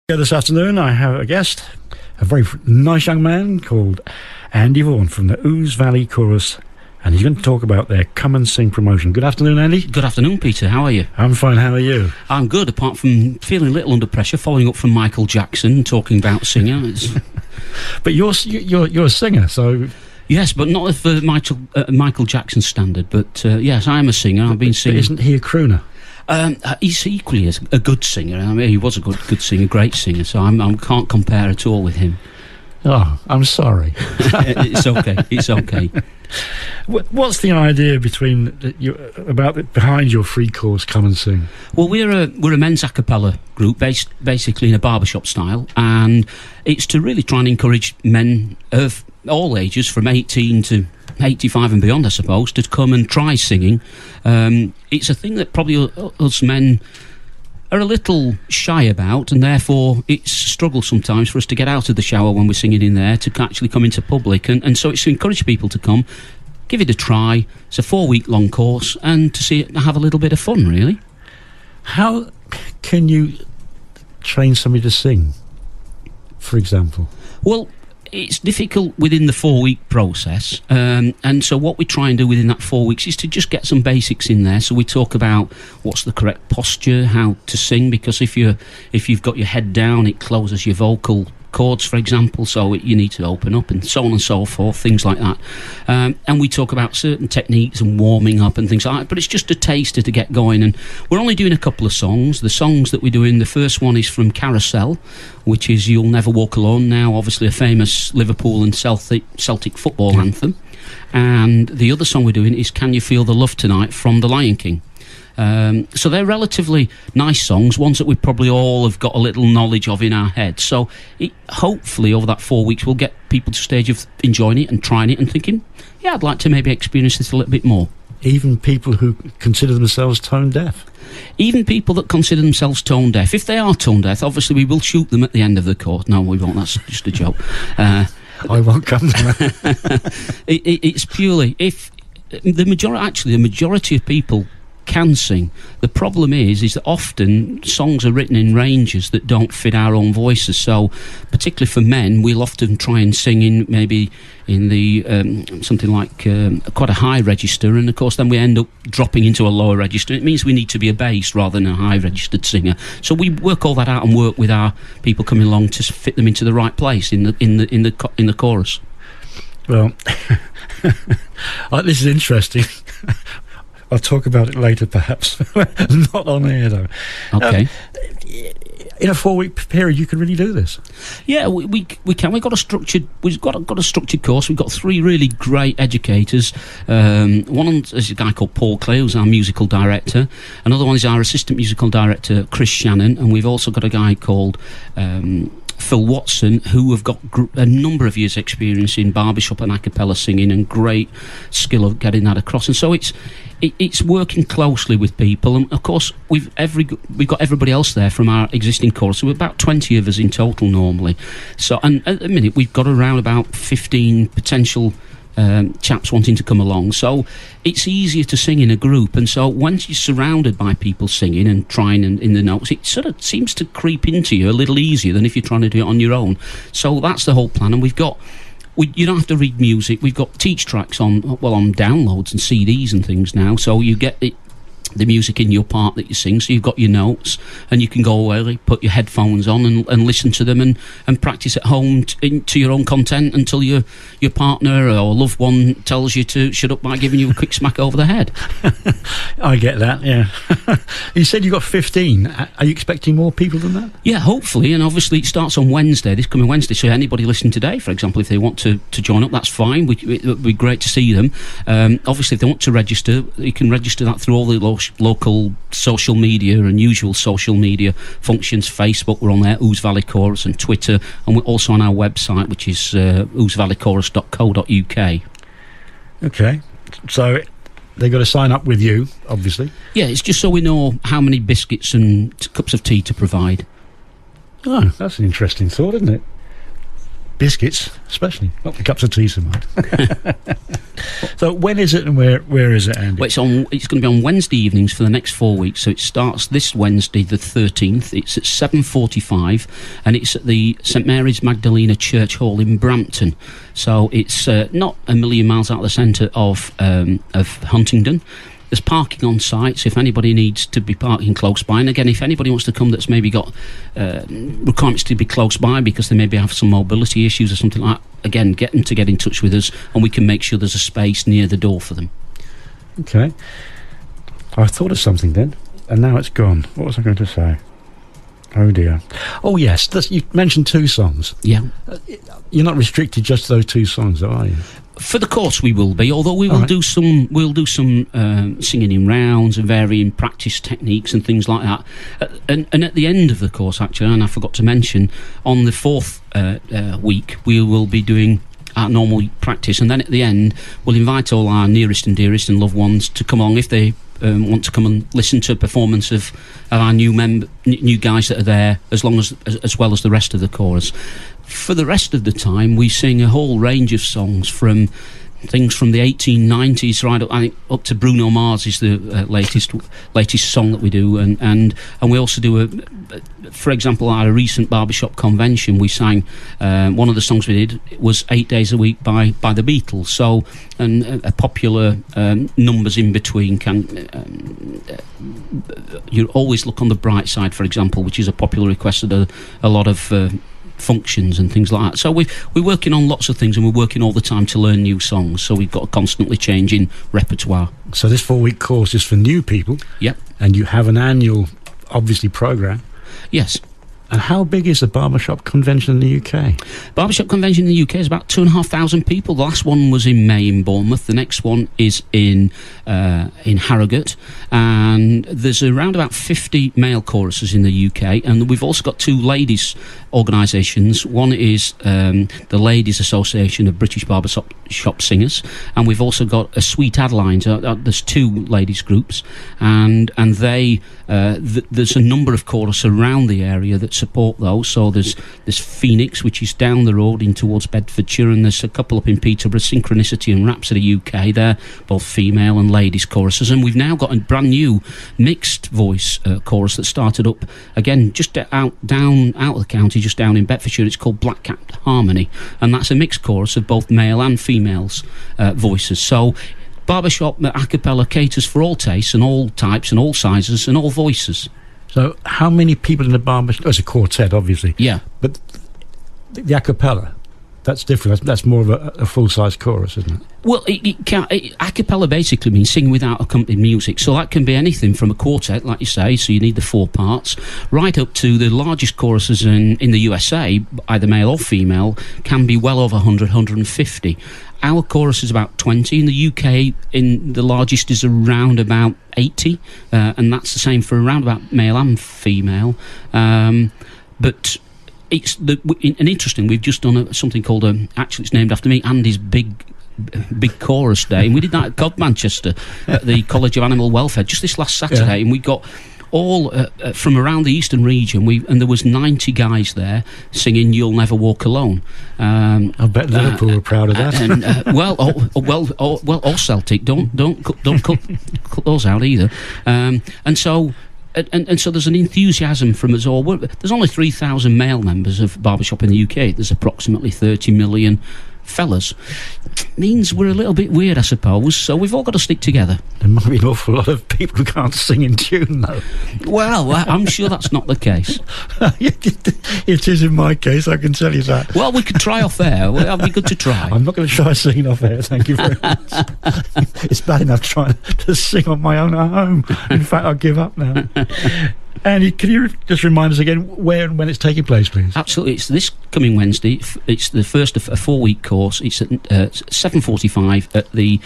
This afternoon I have a guest, a very nice young man called Andy Vaughan from the Ouse Valley Chorus, and he's going to talk about their Come and Sing promotion. Good afternoon, Andy. Good afternoon, Peter. How are you? I'm fine. How are you? I'm good, apart from feeling a little under pressure, following up from Michael Jackson, talking about singer. But you're a singer, so... Yes, but not of Michael Jackson standard, but yes, I am a singer. I've been singing... But isn't he a crooner? He's equally a good singer. I mean, he was a good singer, great singer, so I can't compare at all with him. Oh, I'm sorry. It's okay. It's okay. What's the idea behind your free course, Come and Sing? Well, we're a men's a cappella group based basically in a barbershop style, and it's to really try and encourage men of all ages, from 18 to 85 and beyond, I suppose, to come and try singing. It's a thing that probably us men are a little shy about, and therefore it's a struggle sometimes for us to get out of the shower when we're singing in there to actually come into public, and so it's to encourage people to come, give it a try. It's a 4-week long course, and to see it have a little bit of fun, really. How can you train somebody to sing, for example? Well, it's difficult within the 4-week process, and so what we try and do within that 4 weeks is to just get some basics in there. So we talk about what's the correct posture, how to sing, because if you've got your head down, it closes your vocal cords, for example, so you need to open up, and so on and so forth, things like that. And we talk about certain techniques and warming up and things like that, but it's just a taster to get going. And we're only doing a couple of songs. The songs that we're doing, the first one is from Carousel, which is You'll Never Walk Alone, now obviously a famous Liverpool and Celtic football anthem. And the other song we're doing is Can You Feel the Love Tonight from The Lion King. So they're relatively nice songs, ones that we probably all have got a little knowledge of in our head. So hopefully over that 4 weeks we'll get people to a stage of enjoying it and trying it and thinking, yeah, I'd like to maybe experience this a little bit more. Even people who consider themselves tone deaf? Even people that consider themselves tone deaf. If they are tone deaf, obviously we will shoot them at the end of the course. No, we won't, that's just a joke. I won't come to that. It's purely, if the majority of people can sing. The problem is that often songs are written in ranges that don't fit our own voices. So, particularly for men, we'll often try and sing in maybe in the something like quite a high register, and of course then we end up dropping into a lower register. It means we need to be a bass rather than a high registered singer. So we work all that out and work with our people coming along to fit them into the right place in the chorus. Well, this is interesting. I'll talk about it later, perhaps. Not on air, though. Okay. In a 4-week period, you can really do this. Yeah, we can. We've got a structured course. We've got 3 really great educators. One is a guy called Paul Clay, who's our musical director. Another one is our assistant musical director, Chris Shannon, and we've also got a guy called Phil Watson, who have got a number of years' experience in barbershop and a cappella singing, and great skill of getting that across. And so it's working closely with people, and of course we've got everybody else there from our existing chorus. So we're about 20 of us in total normally. So, and at the minute we've got around about 15 potential chaps wanting to come along, so it's easier to sing in a group. And so once you're surrounded by people singing and trying in the notes, it sort of seems to creep into you a little easier than if you're trying to do it on your own. So that's the whole plan. And you don't have to read music. We've got teach tracks on downloads and CDs and things now, so you get the music in your part that you sing, so you've got your notes, and you can go away, put your headphones on and listen to them and practice at home to your own content until your partner or loved one tells you to shut up by giving you a quick smack over the head. I get that, yeah. You said you got 15. Are you expecting more people than that? Yeah, hopefully, and obviously it starts on Wednesday, this coming Wednesday, so anybody listening today, for example, if they want to join up, that's fine. It would be great to see them. Obviously, if they want to register, you can register that through all the local social media and usual social media functions. Facebook, we're on there, Ouse Valley Chorus, and Twitter, and we're also on our website, which is ousevalleychorus.co.uk. Okay, so they've got to sign up with you, obviously. Yeah, it's just so we know how many biscuits and cups of tea to provide. Oh, that's an interesting thought, isn't it? biscuits, especially. Not the cups of tea so much. So when is it and where is it, Andy? Well, it's going to be on Wednesday evenings for the next 4 weeks. So it starts this Wednesday, the 13th. It's at 7:45, and it's at the St Mary's Magdalena Church Hall in Brampton. So it's not a million miles out of the centre of Huntingdon. There's parking on site, so if anybody needs to be parking close by, and again, if anybody wants to come that's maybe got requirements to be close by because they maybe have some mobility issues or something like that, again, get them to get in touch with us, and we can make sure there's a space near the door for them. Okay. I thought of something then, and now it's gone. What was I going to say? Oh dear. Oh yes, you mentioned 2 songs. Yeah. You're not restricted just to those 2 songs, though, are you? For the course, we will be. Although we will do some, singing in rounds and varying practice techniques and things like that. And at the end of the course, actually, and I forgot to mention, on the 4th week, we will be doing our normal practice, and then at the end, we'll invite all our nearest and dearest and loved ones to come along if they want to come and listen to a performance of our new guys that are there, as well as the rest of the chorus. For the rest of the time, we sing a whole range of songs from things from the 1890s right up, I think, up to Bruno Mars is the latest song that we do, and we also do for example, at a recent barbershop convention, we sang one of the songs we did was 8 Days a Week by the Beatles. So, and a popular numbers in between you always look on the bright side, for example, which is a popular request at a lot of functions and things like that. So we're working on lots of things, and we're working all the time to learn new songs, so we've got a constantly changing repertoire. So this 4-week course is for new people. Yep. And you have an annual, obviously, programme. Yes. And how big is the barbershop convention in the UK? Barbershop convention in the UK is about 2,500 people. The last one was in May in Bournemouth. The next one is in Harrogate. And there's around about 50 male choruses in the UK. And we've also got 2 ladies organisations. One is the Ladies Association of British Barbershop Singers. And we've also got a Sweet Adelines. There's 2 ladies groups. And they there's a number of choruses around the area that support those. So there's Phoenix, which is down the road in towards Bedfordshire, and there's a couple up in Peterborough, Synchronicity and Rhapsody UK. They're both female and ladies choruses, and we've now got a brand new mixed voice chorus that started up again just out of the county, just down in Bedfordshire. It's called Black Cat Harmony, and that's a mixed chorus of both male and females voices. So barbershop a cappella caters for all tastes and all types and all sizes and all voices. So how many people in the barbershop? Oh, it's a quartet, obviously. Yeah. But the a cappella, that's different. That's more of a full-size chorus, isn't it? Well, a cappella basically means singing without accompanying music. So that can be anything from a quartet, like you say, so you need the 4 parts, right up to the largest choruses in the USA, either male or female, can be well over 100, 150. Our chorus is about 20. In the UK, the largest is around about 80, and that's the same for around about male and female. But it's interesting. We've just done something called actually it's named after me, Andy's big chorus day, and we did that at Cod Manchester at the College of Animal Welfare just this last Saturday, and we got all from around the eastern region. And there was 90 guys there singing "You'll Never Walk Alone." I bet Liverpool were proud of that. Or Celtic. Don't cut those out either. And so there's an enthusiasm from us all. There's only 3,000 male members of barbershop in the UK. There's approximately 30 million fellas. Means we're a little bit weird, I suppose, so we've all got to stick together. There might be an awful lot of people who can't sing in tune, though. Well, I'm sure that's not the case. It is in my case, I can tell you that. Well, we could try off air. It'd be good to try. I'm not going to try singing off air, thank you very much. It's bad enough trying to sing on my own at home. In fact, I'll give up now. Andy, can you just remind us again where and when it's taking place, please? Absolutely. It's this coming Wednesday. It's the first of a 4-week course. It's at 7:45 at the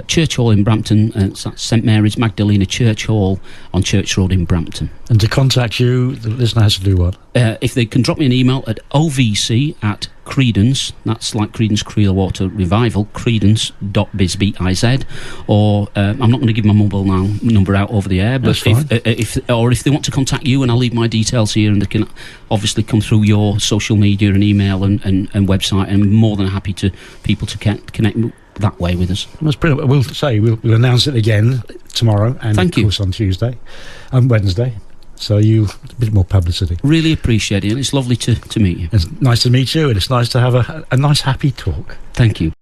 Church Hall in Brampton. It's at St Mary's Magdalena Church Hall on Church Road in Brampton. And to contact you, the listener has to do what? if they can drop me an email at ovc@Credence, that's like Creedence Clearwater Revival, credence.biz, or I'm not going to give my mobile number out over the air, but if they want to contact you, and I'll leave my details here, and they can obviously come through your social media and email and website, and I'm more than happy to people to connect that way with us. That's brilliant. We'll announce it again tomorrow, and of course on Tuesday and Wednesday. So a bit more publicity. Really appreciate it, and it's lovely to meet you. It's nice to meet you, and it's nice to have a nice happy talk. Thank you.